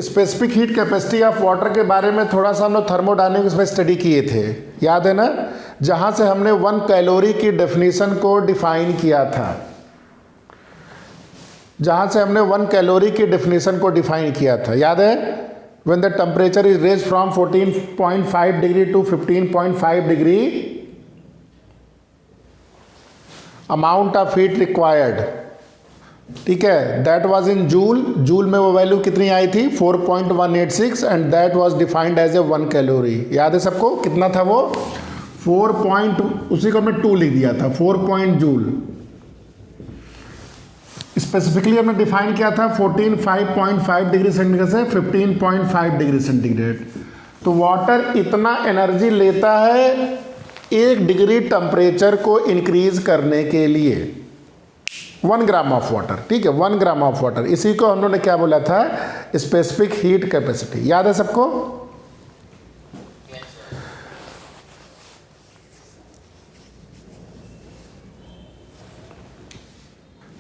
Specific heat capacity of water के बारे में थोड़ा सा हम लोग थर्मोडायनेमिक्स में स्टडी किए थे, याद है ना, जहाँ से हमने 1 कैलोरी की डेफिनेशन को डिफाइन किया था, जहाँ से हमने 1 कैलोरी की डेफिनेशन को डिफाइन किया था, याद है। When the temperature is raise from 14.5 degree to 15.5 degree, amount of heat required, ठीक है, that was in joule. Joule में वो वैल्यू कितनी आई थी 4.186 and that was defined as a 1 calorie. याद है सबको कितना था वो उसी को हमने 2 लिख दिया था, 4 जूल। स्पेसिफिकली हमने डिफाइन किया था 14.5 डिग्री सेंटीग्रेड से 15.5 डिग्री सेंटीग्रेड। तो वाटर इतना एनर्जी लेता है 1 डिग्री टेम्परेचर को इंक्रीज करने के लिए, 1 ग्राम ऑफ वाटर, ठीक है, 1 ग्राम ऑफ वाटर। इसी को हम लोगों ने क्या बोला था, स्पेसिफिक हीट कैपेसिटी। याद है सबको।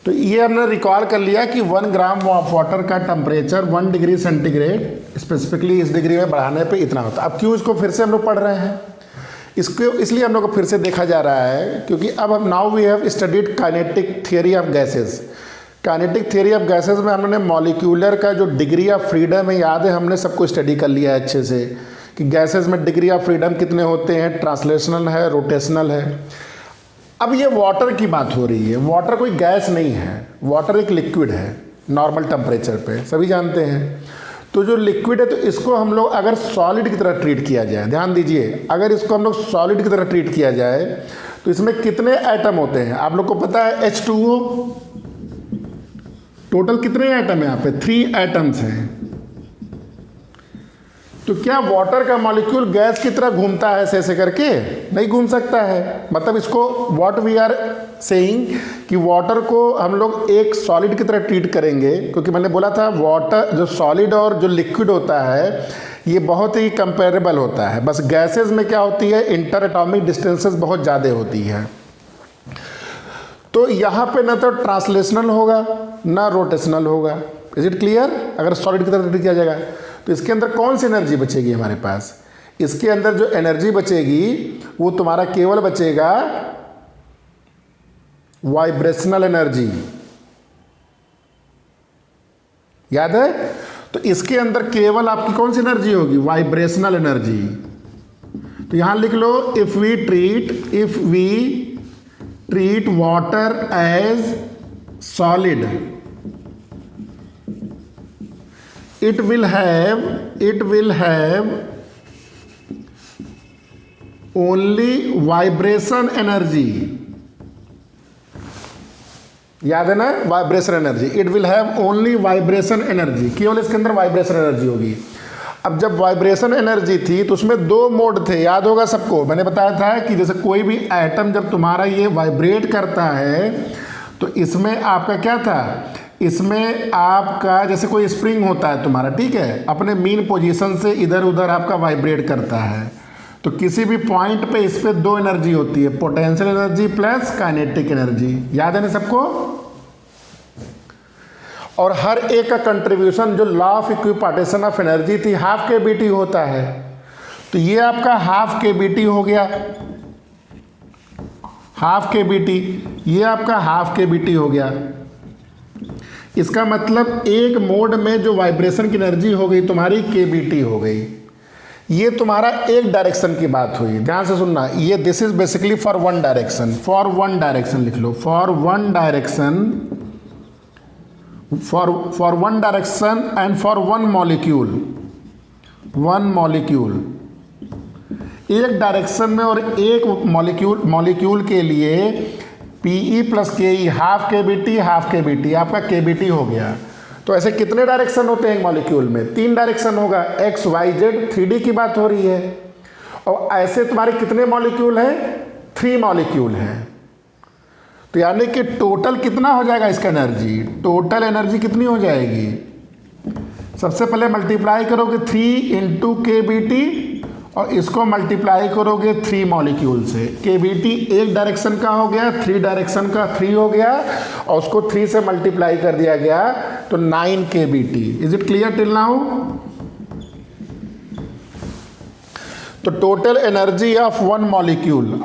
तो ये हमने रिकॉल कर लिया कि 1 ग्राम ऑफ वाटर का टेम्परेचर 1 डिग्री सेंटीग्रेड स्पेसिफिकली इस डिग्री में बढ़ाने पे इतना होता है। अब क्यों इसको फिर से हम लोग पढ़ रहे हैं, इसको इसलिए हम लोग को फिर से देखा जा रहा है क्योंकि अब हम now we have studied kinetic theory of gases. Kinetic theory of gases में हमने मॉलिक्यूलर का जो डिग्री ऑफ फ्रीडम है, याद है, हमने सबको स्टडी कर लिया है अच्छे से कि गैसेस में डिग्री ऑफ फ्रीडम कितने होते हैं, ट्रांसलेशनल है, रोटेशनल है। अब ये वाटर की बात हो रही है। वाटर कोई गैस नहीं है, वाटर एक लिक्विड है नॉर्मल टेम्परेचर पे, सभी जानते हैं। तो जो लिक्विड है तो इसको हम लोग अगर सॉलिड की तरह ट्रीट किया जाए, ध्यान दीजिए, अगर इसको हम लोग सॉलिड की तरह ट्रीट किया जाए तो इसमें कितने एटम होते हैं आप लोग को पता है, H2O। टोटल कितने एटम है यहाँ पे, 3 एटम्स हैं। तो क्या वाटर का मॉलिक्यूल गैस की तरह घूमता है ऐसे करके, नहीं घूम सकता है। मतलब इसको व्हाट वी आर सेइंग कि वाटर को हम लोग एक सॉलिड की तरह ट्रीट करेंगे, क्योंकि मैंने बोला था वाटर जो सॉलिड और जो लिक्विड होता है ये बहुत ही कंपेरेबल होता है। बस गैसेस में क्या होती है, इंटर एटॉमिक डिस्टेंसेस बहुत ज़्यादा होती है। तो यहाँ पे ना तो ट्रांसलेशनल होगा ना रोटेशनल होगा। Is it clear. अगर सॉलिड की तरह ट्रीट किया जाएगा तो इसके अंदर कौन सी एनर्जी बचेगी हमारे पास, इसके अंदर जो एनर्जी बचेगी वो तुम्हारा केवल बचेगा वाइब्रेशनल एनर्जी। याद है। तो इसके अंदर केवल आपकी कौन सी एनर्जी होगी, वाइब्रेशनल एनर्जी। तो यहां लिख लो, if we treat water as solid, it will have only vibration energy। याद है ना, vibration energy, it will have only vibration energy, केवल इसके अंदर वाइब्रेशन एनर्जी होगी। अब जब वाइब्रेशन एनर्जी थी तो उसमें 2 मोड थे, याद होगा सबको। मैंने बताया था कि जैसे कोई भी एटम जब तुम्हारा ये वाइब्रेट करता है तो इसमें आपका क्या था, इसमें आपका जैसे कोई स्प्रिंग होता है तुम्हारा, ठीक है, अपने मीन पोजीशन से इधर उधर आपका वाइब्रेट करता है। तो किसी भी पॉइंट पे इस पे 2 एनर्जी होती है, potential energy plus kinetic energy. याद है ना सबको। और हर एक का कंट्रीब्यूशन जो law of equipartition of energy थी, हाफ kBT होता है। तो ये आपका हाफ kBT हो गया, हाफ kBT, ये आपका हाफ kBT हो गया। इसका मतलब एक मोड में जो वाइब्रेशन की एनर्जी हो गई तुम्हारी kBT हो गई। ये तुम्हारा एक डायरेक्शन की बात हुई, ध्यान से सुनना। ये this is basically for one direction, for one direction लिख लो, for one direction, for one direction and for one molecule, one molecule एक डायरेक्शन में और एक मॉलिक्यूल के लिए PE plus KE, half kBT आपका kBT हो गया। तो ऐसे कितने डायरेक्शन होते हैं एक मॉलिक्यूल में, 3 डायरेक्शन होगा, X Y Z 3D की बात हो रही है। और ऐसे तुम्हारे कितने मॉलिक्यूल हैं, 3 मॉलिक्यूल हैं। तो यानी कि टोटल कितना हो जाएगा इसका एनर्जी, टोटल एनर्जी कितनी हो जाएगी, सबसे पहले मल्टीप्लाई करोगे 3 × kBT और इसको मल्टीप्लाई करोगे 3 मॉलिक्यूल से। केबीटी एक डायरेक्शन का हो गया, 3 डायरेक्शन का 3 हो गया, और उसको 3 से मल्टीप्लाई कर दिया गया तो 9 k B T. Is it clear till now? तो total energy of one molecule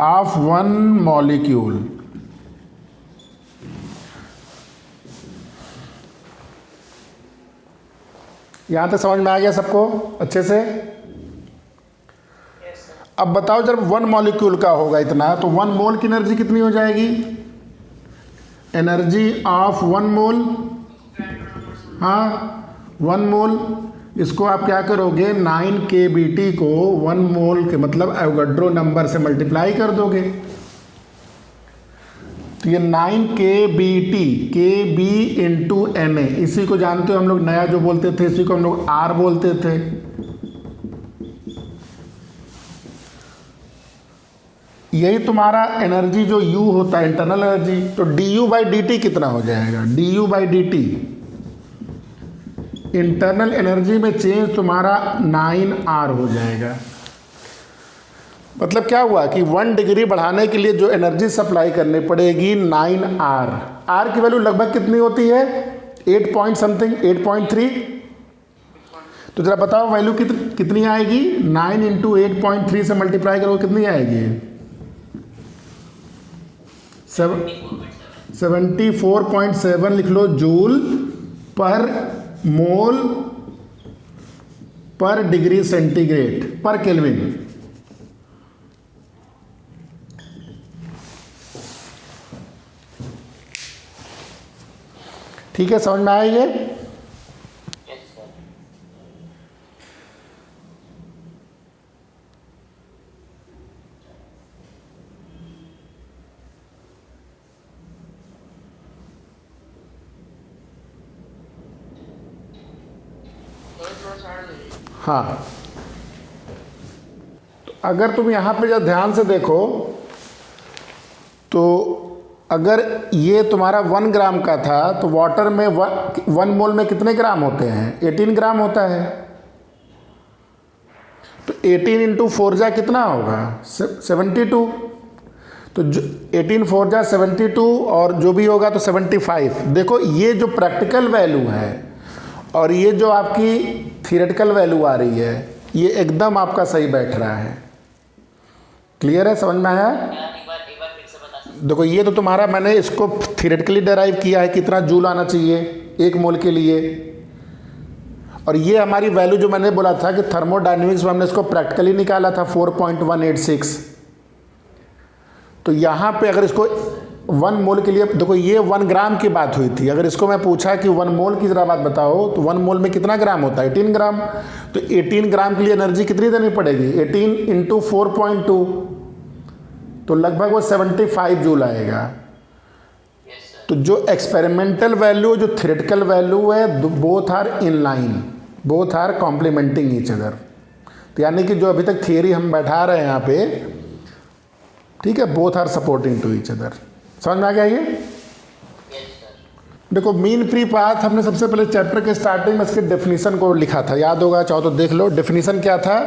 यहां तक समझ में आ गया सबको अच्छे से? अब बताओ जब 1 मॉलिक्यूल का होगा इतना, तो 1 मोल की एनर्जी कितनी हो जाएगी? एनर्जी ऑफ 1 मोल, हाँ 1 मोल, इसको आप क्या करोगे 9 केबीटी को 1 मोल के मतलब एवोगाड्रो नंबर से मल्टीप्लाई कर दोगे। तो ये 9 KBT, KB into N A, इसी को जानते हो हम लोग, नया जो बोलते थे इसी को हम लोग आर बोलते थे। यही तुम्हारा एनर्जी जो U होता है इंटरनल एनर्जी। तो du बाई डी टी कितना हो जाएगा? du by D T internal energy में चेंज तुम्हारा 9R हो जाएगा। मतलब क्या हुआ कि 1 डिग्री बढ़ाने के लिए जो एनर्जी सप्लाई करनी पड़ेगी 9R। R की वैल्यू लगभग कितनी होती है? 8 पॉइंट समथिंग, 8.3। तो जरा बताओ वैल्यू कितनी आएगी? 9 इंटू 8.3 से मल्टीप्लाई करो कितनी आएगी? 74.7 लिख लो, जूल पर मोल पर डिग्री सेंटीग्रेड पर केल्विन। ठीक है, समझ में आया ये? हाँ, तो अगर तुम यहाँ पे जब ध्यान से देखो तो अगर ये तुम्हारा 1 ग्राम का था तो वाटर में 1 मोल में कितने ग्राम होते हैं? 18 ग्राम होता है। तो 18 इंटू 4 जा कितना होगा? 72। तो 18 4 जा 72 और जो भी होगा तो 75। देखो ये जो प्रैक्टिकल वैल्यू है और ये जो आपकी थियोरेटिकल वैल्यू आ रही है ये एकदम आपका सही बैठ रहा है। क्लियर है? समझ में आया? देखो ये तो तुम्हारा, मैंने इसको थियोरेटिकली डेराइव किया है कितना जूल आना चाहिए 1 मोल के लिए, और ये हमारी वैल्यू जो मैंने बोला था कि थर्मोडायनेमिक्स में हमने इसको प्रैक्टिकली निकाला था 4.186। तो यहाँ पे अगर इसको 1 मोल के लिए, देखो ये 1 ग्राम की बात हुई थी, अगर इसको मैं पूछा कि 1 मोल की जरा बात बताओ तो 1 मोल में कितना ग्राम होता है? 18 ग्राम। तो 18 ग्राम के लिए एनर्जी कितनी देनी पड़ेगी? 18 इंटू 4.2, तो लगभग वो 75 जूल आएगा। तो जो एक्सपेरिमेंटल वैल्यू जो थ्योरेटिकल वैल्यू है both are in line, both are complementing each other. तो यानी कि जो अभी तक थियरी हम बैठा रहे हैं यहाँ पे, ठीक है, both are supporting to each other. समझ में आ गया ये? देखो मीन फ्री पाथ हमने सबसे पहले चैप्टर के स्टार्टिंग में इसके डेफिनेशन को लिखा था, याद होगा, चाहो तो देख लो। डेफिनेशन क्या था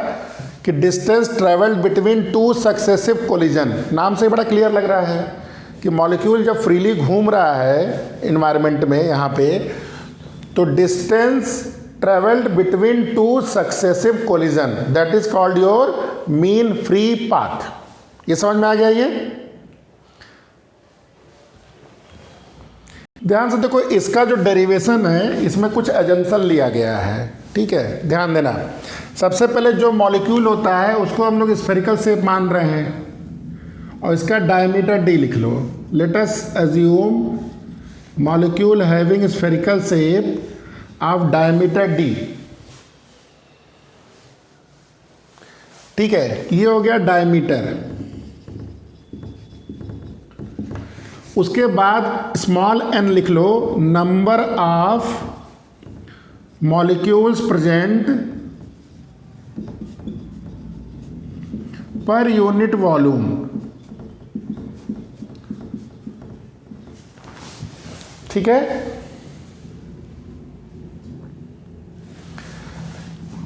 कि distance travelled between 2 successive collision. नाम से बड़ा क्लियर लग रहा है कि मॉलिक्यूल जब फ्रीली घूम रहा है इन्वायरमेंट में यहाँ पे, तो distance travelled between 2 successive collision, that is called your mean free path. ये समझ में आ गया ये? ध्यान से देखो, इसका जो डेरिवेशन है इसमें कुछ एजम्पशन लिया गया है, ठीक है, ध्यान देना। सबसे पहले जो मॉलिक्यूल होता है उसको हम लोग स्फेरिकल शेप मान रहे हैं और इसका डायमीटर d लिख लो। Let us assume molecule having spherical shape of diameter d। ठीक है, ये हो गया डायमीटर। उसके बाद स्मॉल n लिख लो, number of molecules present per unit volume. ठीक है,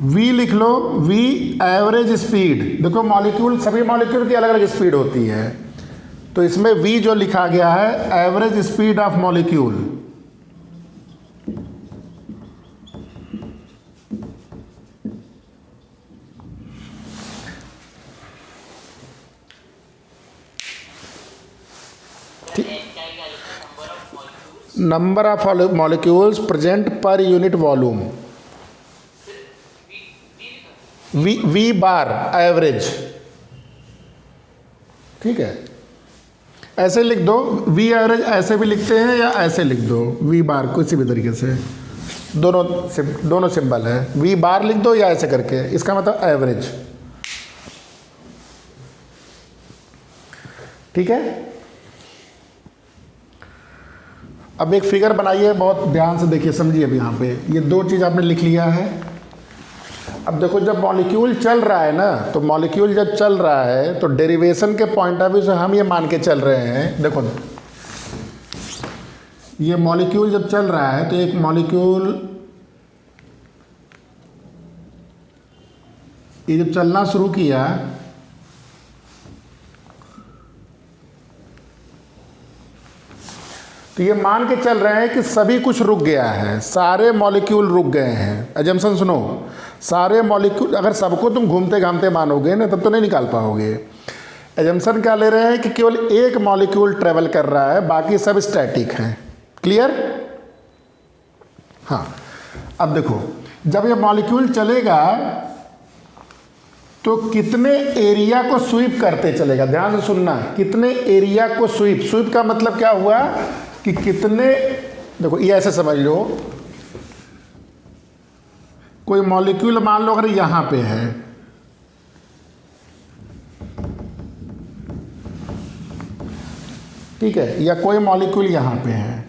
v लिख लो, v एवरेज स्पीड। देखो मॉलिक्यूल, सभी मॉलिक्यूल की अलग अलग स्पीड होती है, तो इसमें v जो लिखा गया है average speed of molecule. Number of molecules present per unit volume, V bar average. ठीक है, ऐसे लिख दो, वी एवरेज ऐसे भी लिखते हैं या ऐसे लिख दो, वी बार किसी भी तरीके से, दोनों सिंबल है, वी बार लिख दो या ऐसे करके, इसका मतलब एवरेज। ठीक है, अब एक फिगर बनाइए, बहुत ध्यान से देखिए, समझिए। अब यहाँ पे ये दो चीज़ आपने लिख लिया है। अब देखो जब मॉलिक्यूल चल रहा है ना, तो मॉलिक्यूल जब चल रहा है तो डेरिवेशन के पॉइंट ऑफ व्यू से हम ये मान के चल रहे हैं, देखो ये मॉलिक्यूल जब चल रहा है तो एक मॉलिक्यूल ये जब चलना शुरू किया तो ये मान के चल रहे हैं कि सभी कुछ रुक गया है, सारे मॉलिक्यूल रुक गए हैं। अजम्पशन सुनो, सारे मॉलिक्यूल, अगर सबको तुम घूमते घामते मानोगे ना तब तो नहीं निकाल पाओगे। अजम्पशन क्या ले रहे हैं कि केवल एक मॉलिक्यूल ट्रेवल कर रहा है, बाकी सब स्टैटिक हैं। क्लियर? हाँ, अब देखो जब ये मॉलिक्यूल चलेगा तो कितने एरिया को स्वीप करते चलेगा, ध्यान से सुनना, कितने एरिया को स्वीप का मतलब क्या हुआ कि कितने, देखो ये ऐसे समझ लो, कोई मॉलिक्यूल मान लो अगर यहां पे है, ठीक है, या कोई मॉलिक्यूल यहां पे है,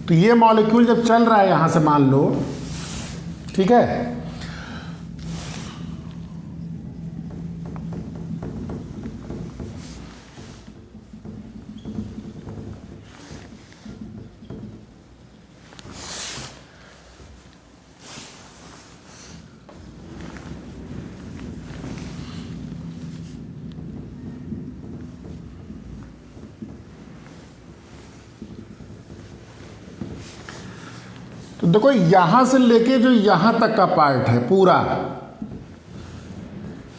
तो ये मॉलिक्यूल जब चल रहा है यहां से मान लो, ठीक है, तो देखो यहां से लेके जो यहां तक का पार्ट है पूरा,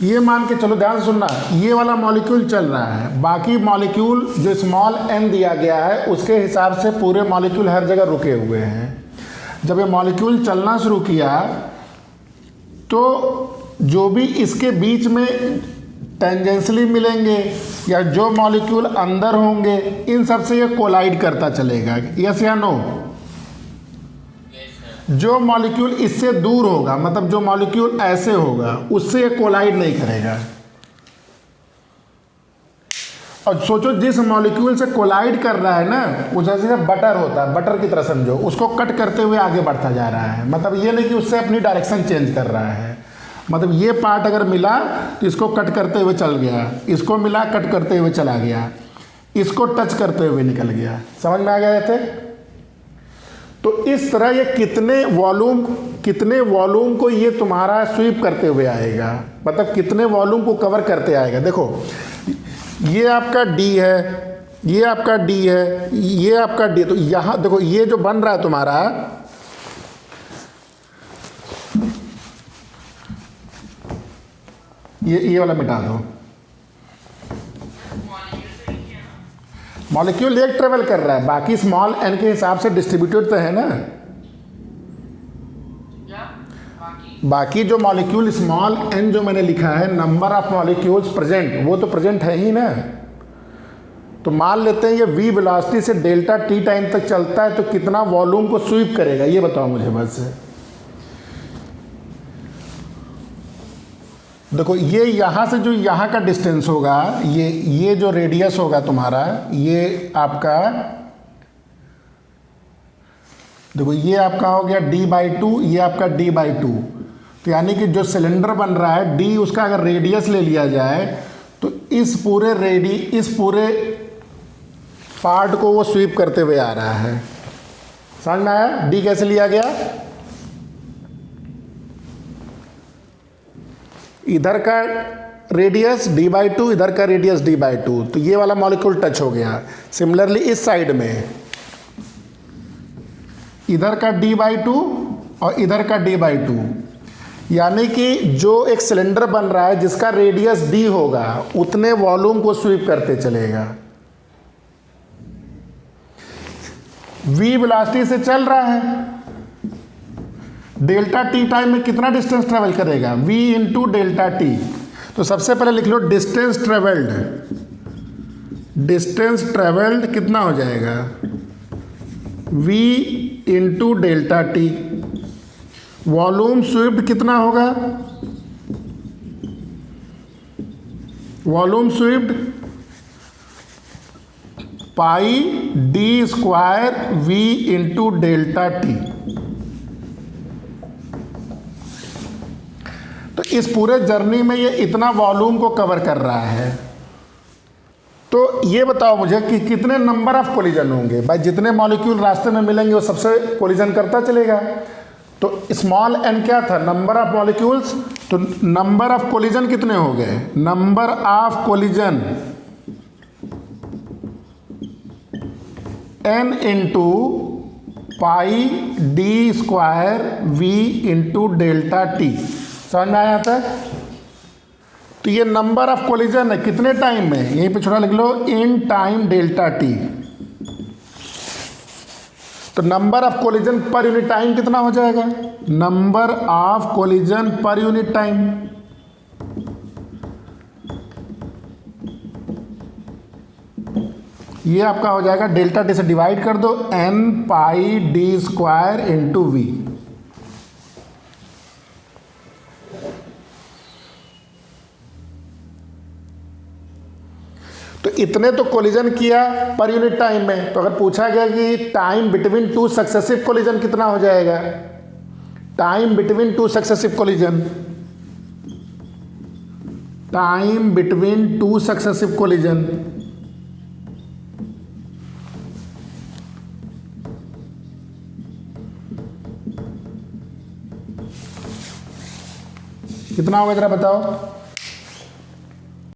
ये मान के चलो, ध्यान से सुनना, ये वाला मॉलिक्यूल चल रहा है, बाकी मॉलिक्यूल जो स्मॉल n दिया गया है उसके हिसाब से पूरे मॉलिक्यूल हर जगह रुके हुए हैं। जब ये मॉलिक्यूल चलना शुरू किया तो जो भी इसके बीच में टेंजेंशली मिलेंगे या जो मॉलिक्यूल अंदर होंगे, इन सब से ये कोलाइड करता चलेगा। यस या नो? जो मॉलिक्यूल इससे दूर होगा, मतलब जो मॉलिक्यूल ऐसे होगा, उससे ये कोलाइड नहीं करेगा। और सोचो जिस मॉलिक्यूल से कोलाइड कर रहा है ना, वो जैसे बटर होता है, बटर की तरह समझो, उसको कट करते हुए आगे बढ़ता जा रहा है। मतलब ये नहीं कि उससे अपनी डायरेक्शन चेंज कर रहा है, मतलब ये पार्ट अगर मिला तो इसको कट करते हुए चल गया, इसको मिला कट करते हुए चला गया, इसको टच करते हुए निकल गया। समझ में आ गया थे? तो इस तरह ये कितने वॉल्यूम को ये तुम्हारा स्वीप करते हुए आएगा, मतलब कितने वॉल्यूम को कवर करते आएगा। देखो ये आपका D है, ये आपका D है, ये आपका D, तो यहाँ देखो ये जो बन रहा है तुम्हारा, ये वाला मिटा दो। मॉलिक्यूल एक ट्रेवल कर रहा है, बाकी स्मॉल n के हिसाब से डिस्ट्रीब्यूटेड तो है ना। बाकी जो मॉलिक्यूल स्मॉल n जो मैंने लिखा है, नंबर ऑफ मॉलिक्यूल्स प्रेजेंट, वो तो प्रेजेंट है ही ना। तो मान लेते हैं ये v वेलोसिटी से डेल्टा t टाइम तक चलता है, तो कितना वॉल्यूम को स्वीप करेगा ये बताओ मुझे बस। देखो ये यहाँ से जो यहाँ का डिस्टेंस होगा, ये जो रेडियस होगा तुम्हारा, ये आपका, देखो ये आपका हो गया d/2, ये आपका d/2। तो यानी कि जो सिलेंडर बन रहा है d, उसका अगर रेडियस ले लिया जाए तो इस पूरे पार्ट को वो स्वीप करते हुए आ रहा है। समझ में आया डी कैसे लिया गया? इधर का रेडियस d/2, इधर का रेडियस d/2, तो ये वाला मॉलिक्यूल टच हो गया। सिमिलरली इस साइड में इधर का d/2 और इधर का d/2, यानी कि जो एक सिलेंडर बन रहा है जिसका रेडियस d होगा उतने वॉल्यूम को स्वीप करते चलेगा। v वेलोसिटी से चल रहा है, डेल्टा टी टाइम में कितना डिस्टेंस ट्रेवल करेगा? v into delta T. तो सबसे पहले लिख लो डिस्टेंस ट्रेवल्ड। डिस्टेंस ट्रेवल्ड कितना हो जाएगा? v into delta T. Volume swept कितना होगा? Volume swept pi D square v into delta T. तो इस पूरे जर्नी में ये इतना वॉल्यूम को कवर कर रहा है। तो ये बताओ मुझे कि कितने नंबर ऑफ कोलिजन होंगे? भाई जितने मॉलिक्यूल रास्ते में मिलेंगे वो सबसे कोलिजन करता चलेगा। तो स्मॉल n क्या था? Number of molecules. तो नंबर ऑफ कोलिजन कितने हो गए? Number of collision n into pi D square v into delta T. समझ में आया था? तो ये नंबर ऑफ कोलिजन है कितने टाइम में, यहीं पे छोटा लिख लो इन टाइम डेल्टा टी। तो number of collision per unit time कितना हो जाएगा? Number of collision per unit time ये आपका हो जाएगा डेल्टा टी से डिवाइड कर दो n pi D square into V. तो इतने तो कोलिजन किया पर यूनिट टाइम में। तो अगर पूछा गया कि time between two successive collision कितना हो जाएगा? Time between two successive collision, time between two successive collision कितना होगा जरा बताओ।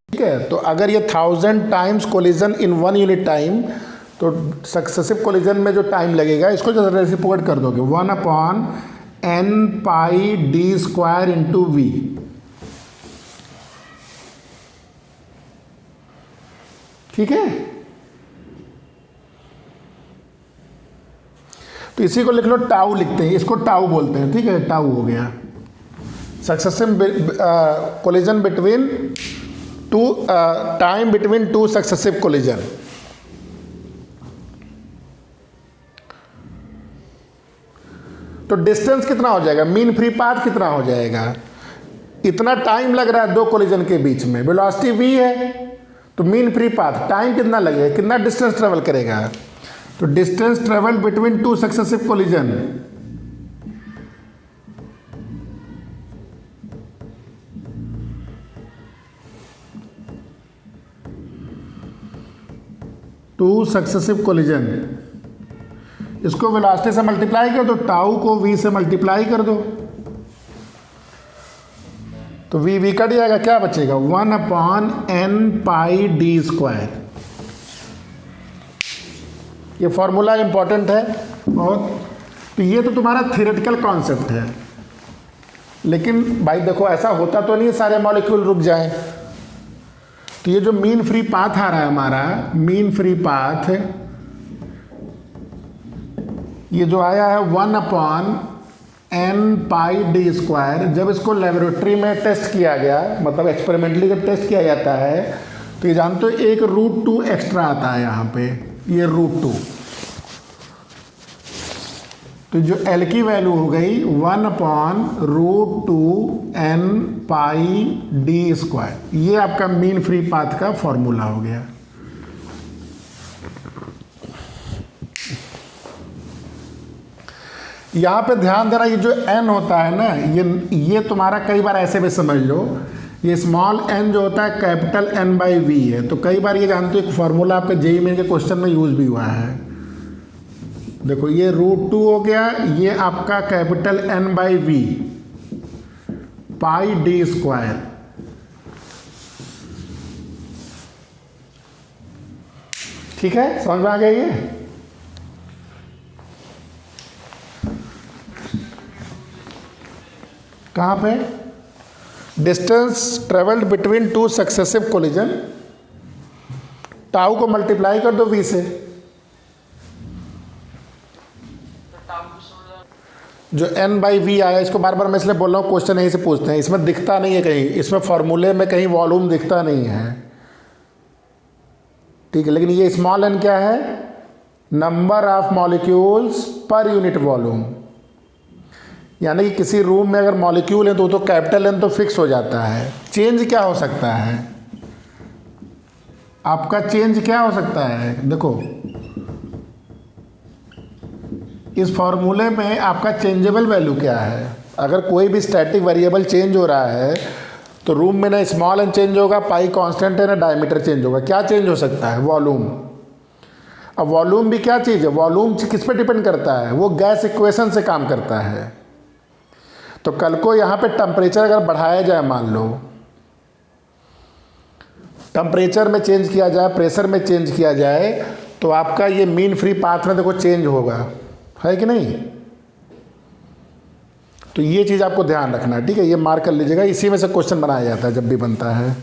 ठीक है, तो अगर ये 1000 टाइम्स कोलिजन इन 1 यूनिट टाइम, तो सक्सेसिव कोलिजन में जो टाइम लगेगा इसको जो रेसिप्रोकेट कर दोगे 1/n pi D square into V. ठीक है, तो इसी को लिख लो टाउ लिखते हैं, इसको टाउ बोलते हैं। ठीक है, टाउ हो गया successive collision between two time between two successive collision. तो डिस्टेंस कितना हो जाएगा? मीन फ्री पाथ कितना हो जाएगा? इतना टाइम लग रहा है दो कोलिजन के बीच में, वेलोसिटी v है, तो मीन फ्री पाथ टाइम कितना लगेगा, कितना डिस्टेंस ट्रेवल करेगा? तो distance travel between two successive collision two successive collision, इसको वेलोसिटी से मल्टीप्लाई कर दो, टाउ को v से मल्टीप्लाई कर दो, तो v कट जाएगा, क्या बचेगा? 1/n pi D square. ये फॉर्मूला इंपॉर्टेंट है बहुत। तो ये तो तुम्हारा थियोरेटिकल कॉन्सेप्ट है, लेकिन भाई देखो ऐसा होता तो नहीं सारे मॉलिक्यूल रुक जाएं। तो ये जो मीन फ्री पाथ आ रहा है हमारा, मीन फ्री पाथ ये जो आया है 1/n पाई डी स्क्वायर, जब इसको लेबोरेटरी में टेस्ट किया गया, मतलब एक्सपेरिमेंटली जब टेस्ट किया जाता है, तो ये जानते हो एक √2 एक्स्ट्रा आता है यहाँ पे, ये √2। तो जो L की वैल्यू हो गई 1/√2n पाई डी स्क्वायर, ये आपका मीन फ्री पाथ का फॉर्मूला हो गया। यहाँ पे ध्यान देना, ये जो n होता है ना, ये तुम्हारा कई बार ऐसे भी समझ लो, ये स्मॉल n जो होता है कैपिटल N/v है। तो कई बार ये जानते हो एक फॉर्मूला आपके जेईई मेन के क्वेश्चन में यूज भी हुआ है, देखो ये √2 हो गया, ये आपका कैपिटल N/V पाई d स्क्वायर। ठीक है, समझ में आ गया ये? कहाँ पे? Distance travelled between two successive collision, tau को मल्टीप्लाई कर दो v से। जो N/V आया, इसको बार बार मैं इसलिए बोल रहा हूँ, क्वेश्चन यहीं से पूछते हैं, इसमें दिखता नहीं है कहीं, इसमें फॉर्मूले में कहीं वॉल्यूम दिखता नहीं है, ठीक है। लेकिन ये स्मॉल n क्या है? नंबर ऑफ मॉलिक्यूल्स पर यूनिट वॉल्यूम। यानी कि किसी रूम में अगर मॉलिक्यूल है तो कैपिटल N तो फिक्स हो जाता है। चेंज क्या हो सकता है आपका? चेंज क्या हो सकता है? देखो इस फॉर्मूले में आपका चेंजेबल वैल्यू क्या है? अगर कोई भी स्टैटिक वेरिएबल चेंज हो रहा है तो रूम में ना स्मॉल n चेंज होगा, पाई कांस्टेंट है, ना डायमीटर चेंज होगा। क्या चेंज हो सकता है? वॉल्यूम। अब वॉल्यूम भी क्या चीज़ है? वॉल्यूम किस पे डिपेंड करता है? वो गैस इक्वेशन से काम करता है। तो कल को यहाँ पे टेम्परेचर अगर बढ़ाया जाए, मान लो टेम्परेचर में चेंज किया जाए, प्रेशर में चेंज किया जाए, तो आपका ये मीन फ्री पाथ में देखो चेंज होगा, है कि नहीं? तो ये चीज़ आपको ध्यान रखना है, ठीक है? ये मार्क कर लीजिएगा, इसी में से क्वेश्चन बनाया जाता है जब भी बनता है।